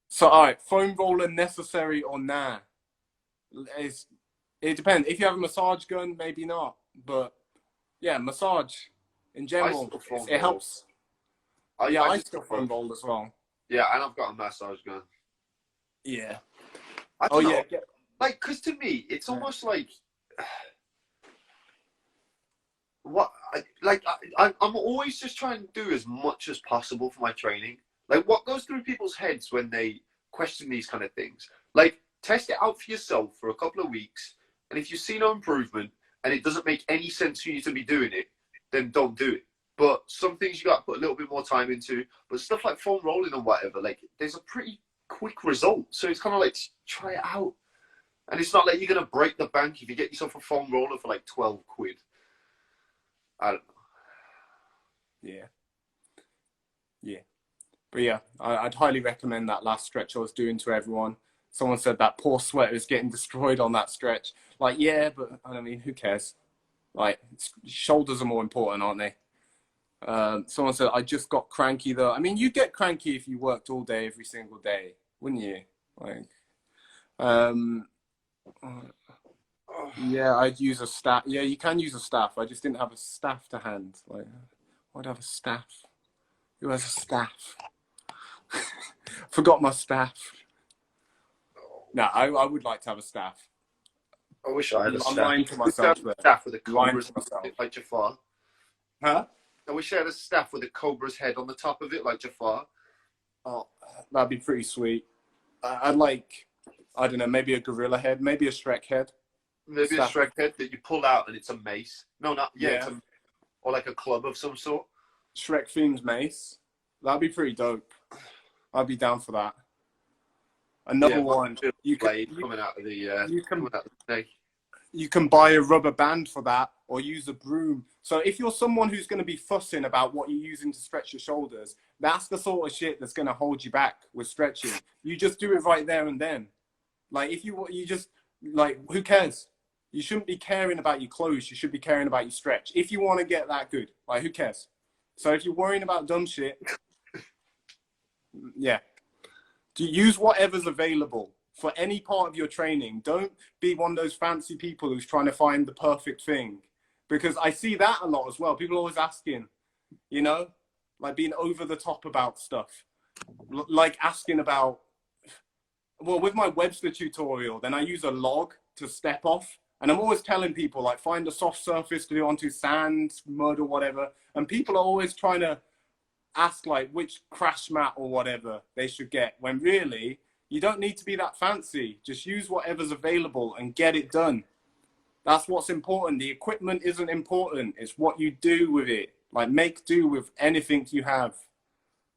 So, all right, foam roller necessary or nah? It depends. If you have a massage gun, maybe not. But yeah, massage in general, it helps. I still foam roll as well. Yeah, and I've got a massage gun. Yeah. I don't know. Like, because to me, it's almost like I'm always just trying to do as much as possible for my training. Like, what goes through people's heads when they question these kind of things? Like, test it out for yourself for a couple of weeks, and if you see no improvement and it doesn't make any sense for you to be doing it, then don't do it. But some things you got to put a little bit more time into. But stuff like foam rolling and whatever, like, there's a pretty quick result. So it's kind of like, try it out. And it's not like you're going to break the bank if you get yourself a foam roller for like 12 quid. I don't know. Yeah. But yeah, I'd highly recommend that last stretch I was doing to everyone. Someone said that poor sweater is getting destroyed on that stretch. Like, yeah, but I mean, who cares? Like, shoulders are more important, aren't they? Someone said, I just got cranky though. I mean, you'd get cranky if you worked all day, every single day, wouldn't you? Like, yeah, I'd use a staff. Yeah, you can use a staff. I just didn't have a staff to hand. Like, I'd have a staff. Who has a staff? Forgot my staff. No, I would like to have a staff. I wish I had a staff. I'm lying to myself there. Staff with a cobra's head like Jafar. Huh? I wish I had a staff with a cobra's head on the top of it like Jafar. Oh, that'd be pretty sweet. I'd like, I don't know, maybe a gorilla head, maybe a Shrek head. Maybe a Shrek head that you pull out and it's a mace. No, not yeah. Or like a club of some sort. Shrek themed mace. That'd be pretty dope. I'd be down for that. Another one. You coming out of the snake. You can buy a rubber band for that, or use a broom. So if you're someone who's going to be fussing about what you're using to stretch your shoulders, that's the sort of shit that's going to hold you back with stretching. You just do it right there and then. Like, if you just, like, who cares? You shouldn't be caring about your clothes. You should be caring about your stretch. If you want to get that good, like, who cares? So if you're worrying about dumb shit, yeah. Do use whatever's available for any part of your training. Don't be one of those fancy people who's trying to find the perfect thing. Because I see that a lot as well. People are always asking, you know, like being over the top about stuff. like asking about, well, with my Webster tutorial, then I use a log to step off. And I'm always telling people, like, find a soft surface to do onto sand, mud, or whatever. And people are always trying to ask, like, which crash mat or whatever they should get, when really, you don't need to be that fancy. Just use whatever's available and get it done. That's what's important. The equipment isn't important. It's what you do with it. Like, make do with anything you have.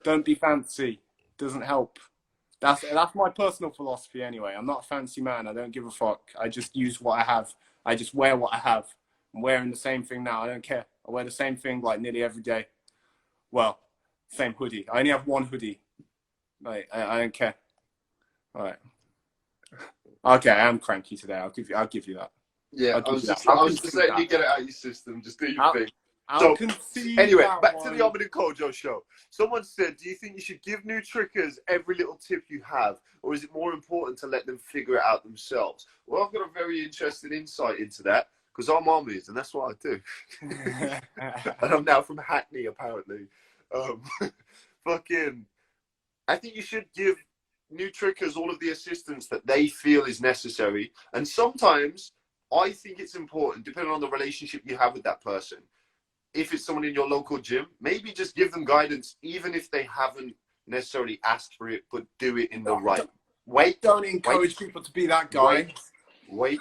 Don't be fancy. Doesn't help. That's my personal philosophy anyway. I'm not a fancy man. I don't give a fuck. I just use what I have. I just wear what I have. I'm wearing the same thing now. I don't care. I wear the same thing like nearly every day. Well, same hoodie. I only have one hoodie. Like, I don't care. All right. Okay, I am cranky today. I'll give you that. Yeah, I was just letting you get it out of your system. Just do your thing. So, anyway, back to the Omid Kojo show. Someone said, do you think you should give new trickers every little tip you have, or is it more important to let them figure it out themselves? Well, I've got a very interesting insight into that, because I'm Omid, and that's what I do. And I'm now from Hackney, apparently. I think you should give new trickers all of the assistance that they feel is necessary. And sometimes I think it's important, depending on the relationship you have with that person. If it's someone in your local gym, maybe just give them guidance, even if they haven't necessarily asked for it, but do it in the right way. Don't encourage people to be that guy. But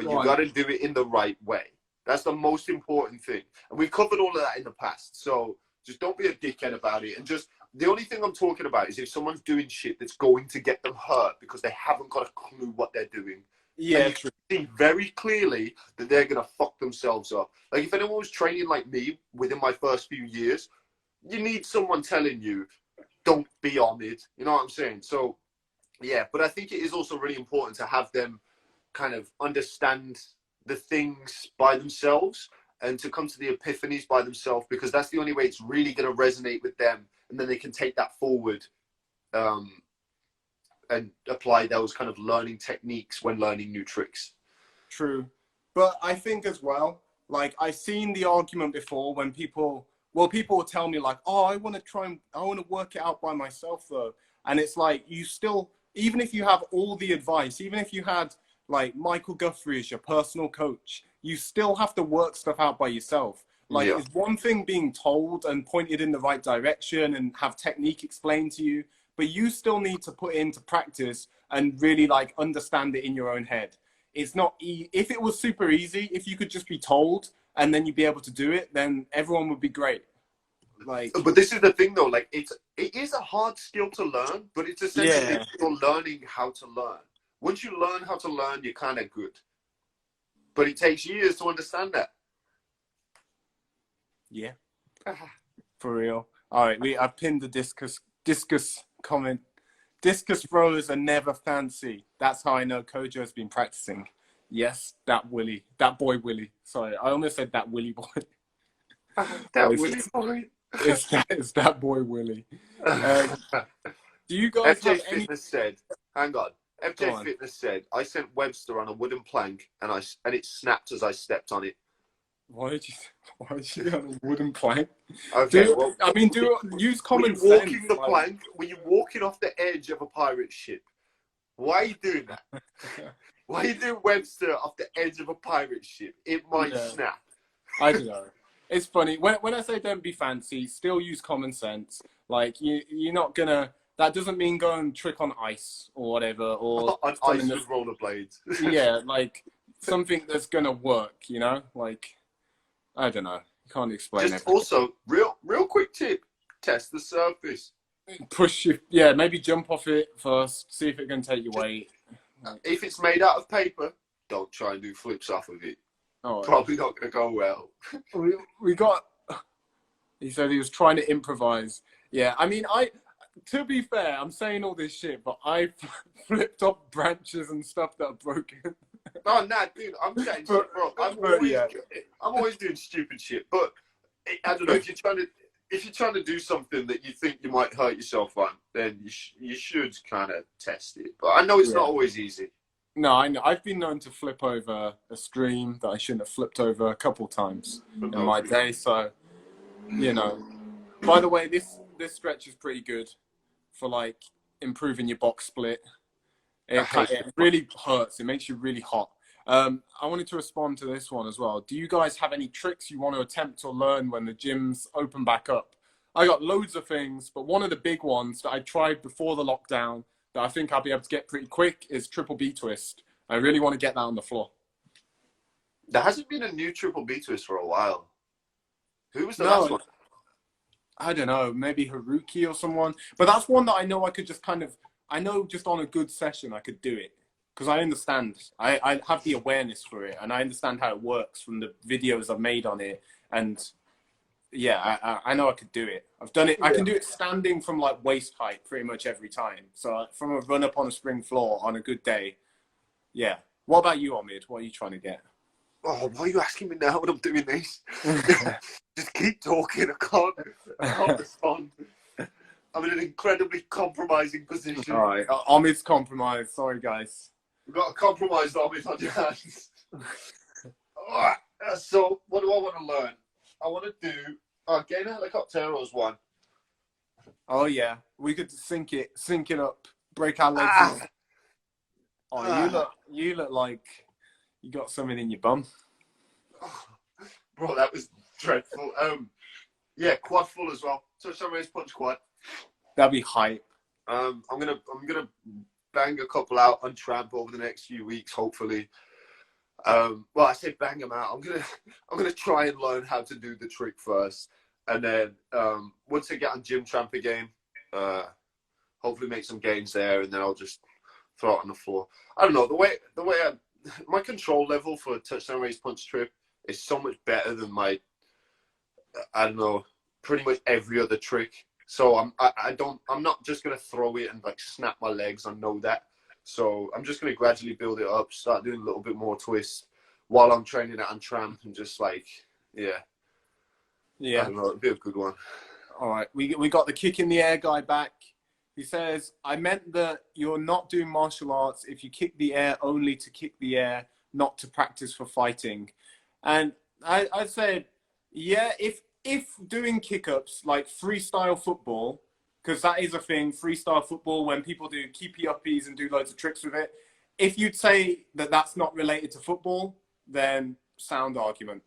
you got to do it in the right way. That's the most important thing. And we've covered all of that in the past. So just don't be a dickhead about it. And just, the only thing I'm talking about is if someone's doing shit that's going to get them hurt because they haven't got a clue what they're doing. Yeah, you see very clearly that they're going to fuck themselves up. Like, if anyone was training like me within my first few years, you need someone telling you, don't be on it. You know what I'm saying? So, yeah, but I think it is also really important to have them kind of understand the things by themselves and to come to the epiphanies by themselves, because that's the only way it's really going to resonate with them. And then they can take that forward and apply those kind of learning techniques when learning new tricks. True. But I think as well, like, I've seen the argument before when people will tell me like, oh, I want to work it out by myself though. And it's like, you still, even if you have all the advice, even if you had like Michael Guthrie as your personal coach, you still have to work stuff out by yourself. Like, it's one thing being told and pointed in the right direction and have technique explained to you, but you still need to put it into practice and really like understand it in your own head. It's not, if it was super easy, if you could just be told and then you'd be able to do it, then everyone would be great. Like, but this is the thing though, like it is a hard skill to learn, but it's essentially you're learning how to learn. Once you learn how to learn, you're kind of good. But it takes years to understand that. Yeah. For real. All right, I pinned the discus comment. Discus throwers are never fancy. That's how I know Kojo has been practicing. Yes, that boy Willie. Sorry, I almost said that Willie boy. Willie boy. It's that boy Willie. Do you guys FJ have Fitness said, hang on. FJ Fitness said, I sent Webster on a wooden plank and it snapped as I stepped on it. Why did you on a wooden plank? Okay, use common sense. Walking the plank, were you walking off the edge of a pirate ship? Why are you doing that? Why are you doing Webster off the edge of a pirate ship? It might snap. I don't know. It's funny. When I say don't be fancy, still use common sense. Like, you're not gonna, that doesn't mean go and trick on ice or whatever. Or on ice with rollerblades. Yeah, like something that's gonna work, you know? Like, I don't know. You can't explain it. Also, real quick tip: test the surface. Maybe jump off it first. See if it can take your weight. If it's made out of paper, don't try and do flips off of it. Oh, probably not going to go well. He said he was trying to improvise. Yeah, I mean, to be fair, I'm saying all this shit, but I flipped off branches and stuff that are broken. No, nah, dude, I'm saying shit, bro. I'm always doing stupid shit, but I don't know, if you're trying to do something that you think you might hurt yourself on, then you should kind of test it. But I know it's not always easy. No, I know. I've been known to flip over a stream that I shouldn't have flipped over a couple times in my day. So, you know. By the way, this stretch is pretty good for like improving your box split. I hate It really hurts. It makes you really hot. I wanted to respond to this one as well. Do you guys have any tricks you want to attempt to learn when the gyms open back up? I got loads of things, but one of the big ones that I tried before the lockdown that I think I'll be able to get pretty quick is triple B twist. I really want to get that on the floor. There hasn't been a new triple B twist for a while. Who was the No, last one? I don't know, maybe Haruki or someone. But that's one that I know I could just I know just on a good session I could do it. Because I understand. I have the awareness for it, and I understand how it works from the videos I've made on it. And yeah, I know I could do it. I've done it. I can do it standing from like waist height pretty much every time. So from a run up on a spring floor on a good day. Yeah. What about you, Omid? What are you trying to get? Oh, why are you asking me now when I'm doing this? Just keep talking. I can't respond. I'm in an incredibly compromising position. All right. Omid's compromised. Sorry, guys. We've got a compromised Omid on your hands. All right. So, what do I want to learn? I want to do gain a helicoptero's one. Oh yeah, we could sync it up, break our legs. Oh, you look like you got something in your bum. Bro, that was dreadful. Yeah, quad full as well. Touchdown raise punch quad. That'd be hype. I'm gonna bang a couple out on tramp over the next few weeks, hopefully. Well, I say bang them out. I'm gonna try and learn how to do the trick first, and then once I get on gym tramp again, hopefully make some gains there, and then I'll just throw it on the floor. I don't know, the way my control level for a touchdown raise punch trip is so much better than my, I don't know, pretty much every other trick. So I'm not just gonna throw it and like snap my legs. I know that. So I'm just gonna gradually build it up, start doing a little bit more twist while I'm training it on tramp, and just like yeah. I don't know, it'd be a good one. All right, we got the kick in the air guy back. He says, I meant that you're not doing martial arts if you kick the air only to kick the air, not to practice for fighting. And I said, yeah, if doing kick-ups like freestyle football, because that is a thing, freestyle football, when people do keepy-uppies and do loads of tricks with it, if you'd say that that's not related to football, then sound argument.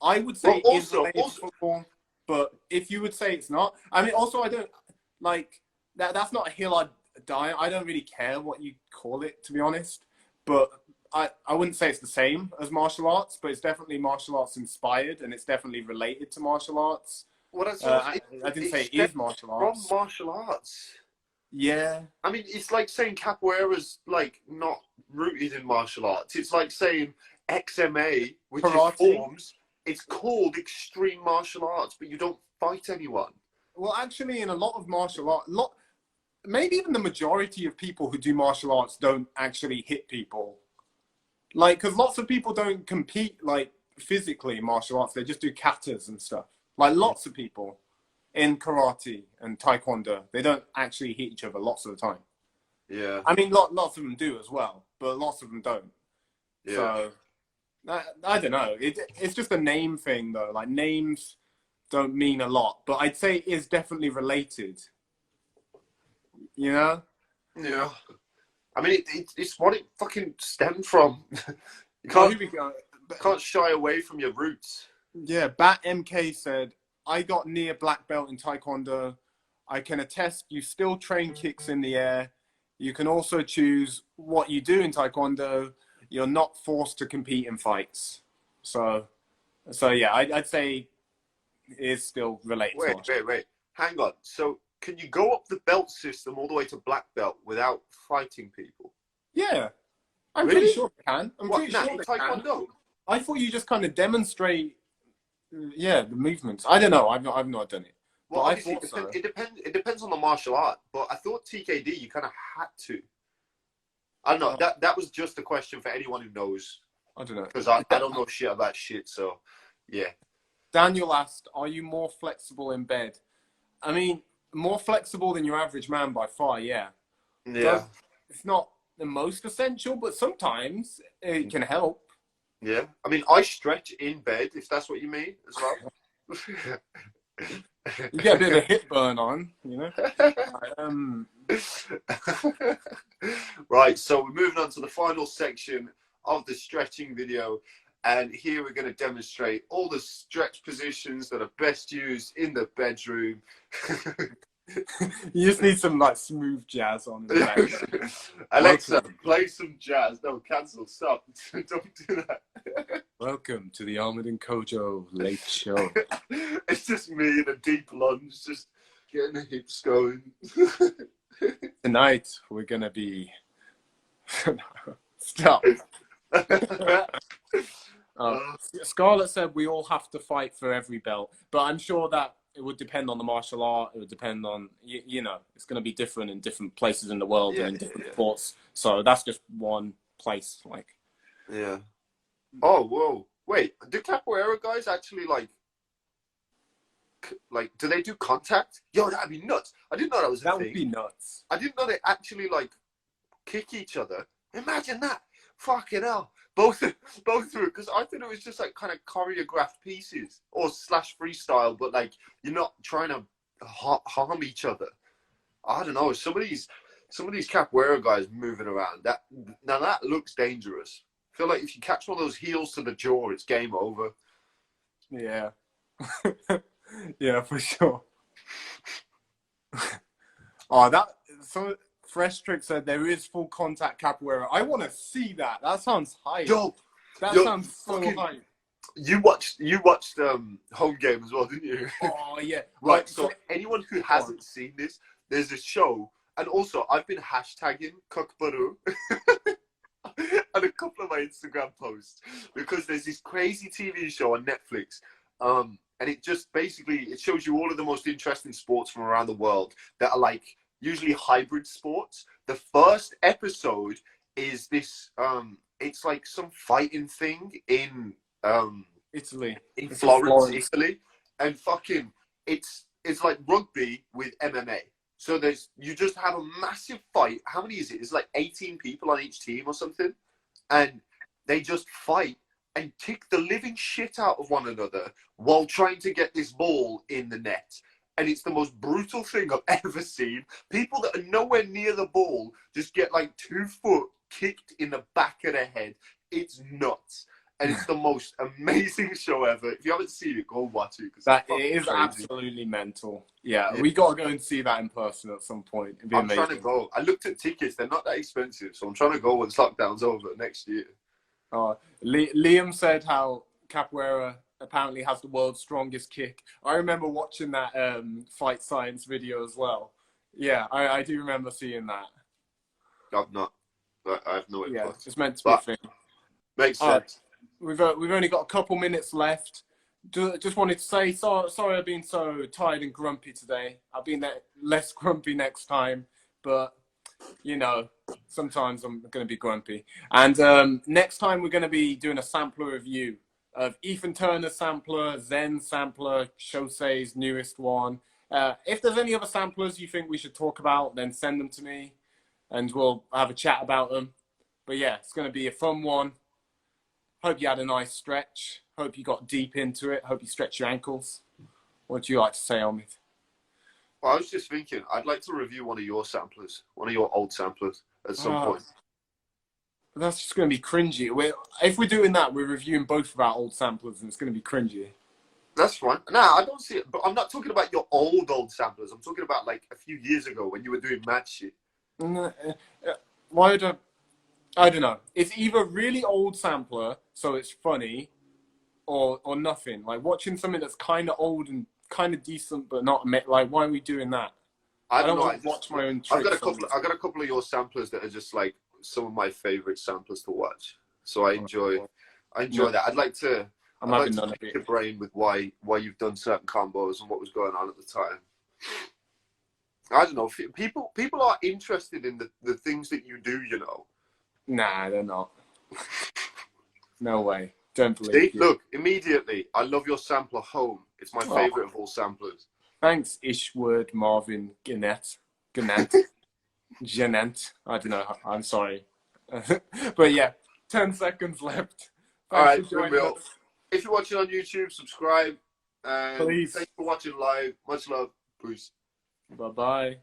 I would say it is related to football, but if you would say it's not, I mean, also I don't, like, that's not a hill I'd die. I don't really care what you call it, to be honest, but I wouldn't say it's the same as martial arts, but it's definitely martial arts inspired, and it's definitely related to martial arts. I didn't say it is martial arts. From martial arts. Yeah. I mean, it's like saying capoeira's like not rooted in martial arts. It's like saying XMA, which Karate. is forms. It's called extreme martial arts, but you don't fight anyone. Well, actually, in a lot of martial art, maybe even the majority of people who do martial arts don't actually hit people. Like, because lots of people don't compete, like, physically in martial arts. They just do katas and stuff. Like, lots of people in karate and taekwondo, they don't actually hit each other lots of the time. Yeah. I mean, lots of them do as well, but lots of them don't. Yeah. So, I don't know. It's just a name thing, though. Like, names don't mean a lot. But I'd say it is definitely related. You know? Yeah. I mean, it's what it fucking stemmed from. You can't shy away from your roots. Yeah, Bat MK said, I got near black belt in Taekwondo. I can attest you still train kicks in the air. You can also choose what you do in Taekwondo. You're not forced to compete in fights. So yeah, I'd say it is still related. Wait. Hang on. So can you go up the belt system all the way to black belt without fighting people? Yeah. I'm Really? pretty sure I can. I'm What, pretty nah, sure in they Taekwondo? can. I thought you just kind of demonstrate, the movements. I don't know. I've not done it. Well, but I obviously, thought so. it depends on the martial art. But I thought TKD, you kind of had to. I don't know. That was just a question for anyone who knows. I don't know. Because I don't know shit about shit. So, yeah. Daniel asked, are you more flexible in bed? I mean, more flexible than your average man by far, yeah. Yeah. So it's not the most essential, but sometimes it can help. Yeah. I mean, I stretch in bed, if that's what you mean, as well. You get a bit of a hip burn on, you know. Right, so we're moving on to the final section of the stretching video, and here we're going to demonstrate all the stretch positions that are best used in the bedroom. You just need some like smooth jazz on. In the background. Alexa, Welcome. play some jazz. No, cancel. Stop. Don't do that. Welcome to the Omid Kojo Late Show. It's just me in a deep lunge, just getting the hips going. Tonight we're gonna be. Stop. Scarlett said we all have to fight for every belt, but I'm sure that it would depend on the martial art. It would depend on, you know, it's going to be different in different places in the world and in different sports. So that's just one place. Like, yeah. Oh, whoa. Wait, do capoeira guys actually do they do contact? Yo, that'd be nuts. I didn't know that was a thing. That would be nuts. I didn't know they actually kick each other. Imagine that. Fucking hell. Both through, because I thought it was just like kind of choreographed pieces or / freestyle, but like you're not trying to harm each other. I don't know. Some of these capoeira guys moving around, that looks dangerous. I feel like if you catch one of those heels to the jaw, it's game over. Yeah. Yeah, for sure. Fresh Trick said there is full contact capoeira. I want to see that. That sounds hype. That sounds so hype. You watched Home Game as well, didn't you? Oh yeah. Right. So anyone who hasn't seen this, there's a show, and also I've been hashtagging Kukbaru and a couple of my Instagram posts because there's this crazy TV show on Netflix. And it just basically shows you all of the most interesting sports from around the world that are like usually hybrid sports. The first episode is this it's like some fighting thing in Italy. In Florence, Italy. And fucking it's like rugby with MMA. So you just have a massive fight. How many is it? It's like 18 people on each team or something. And they just fight and kick the living shit out of one another while trying to get this ball in the net. And it's the most brutal thing I've ever seen. People that are nowhere near the ball just get like 2 foot kicked in the back of their head. It's nuts. And it's the most amazing show ever. If you haven't seen it, go watch it. It is absolutely mental. Yeah, we got to go and see that in person at some point. It'd be amazing. I'm trying to go. I looked at tickets. They're not that expensive. So I'm trying to go once lockdown's over next year. Liam said how capoeira apparently has the world's strongest kick. I remember watching that Fight Science video as well. Yeah, I do remember seeing that. I've not. I have no idea. Yeah, it's meant to be a thing. Makes sense. We've only got a couple minutes left. Just wanted to say sorry I've been so tired and grumpy today. I'll be less grumpy next time, but you know, sometimes I'm going to be grumpy. And next time we're going to be doing a sampler review of Ethan Turner's sampler, Zen's sampler, Shosei's newest one. If there's any other samplers you think we should talk about, then send them to me and we'll have a chat about them. But yeah, it's going to be a fun one. Hope you had a nice stretch. Hope you got deep into it. Hope you stretched your ankles. What do you like to say, Omid? Well, I was just thinking, I'd like to review one of your samplers, one of your old samplers at some point. That's just going to be cringy. If we're doing that, we're reviewing both of our old samplers and it's going to be cringy. That's fine. Nah, I don't see it. But I'm not talking about your old samplers. I'm talking about like a few years ago when you were doing mad shit. I don't know. It's either really old sampler, so it's funny, or nothing. Like watching something that's kind of old and kind of decent, but not like. Why are we doing that? I don't know. Want to watch my own. I've got a couple of your samplers that are just like some of my favorite samplers to watch. So I enjoy that. I'd like to. I'm having none of it. Your brain with why you've done certain combos and what was going on at the time. I don't know. People are interested in the things that you do. You know. Nah, they're not. No way. Don't believe you. Look, immediately, I love your sampler Home. It's my favorite of all samplers. Thanks, Ishward, Marvin, Jeanette. I don't know. I'm sorry. But yeah, 10 seconds left. All right, if you're watching on YouTube, subscribe. And Please. thanks for watching live. Much love. Peace. Bye-bye.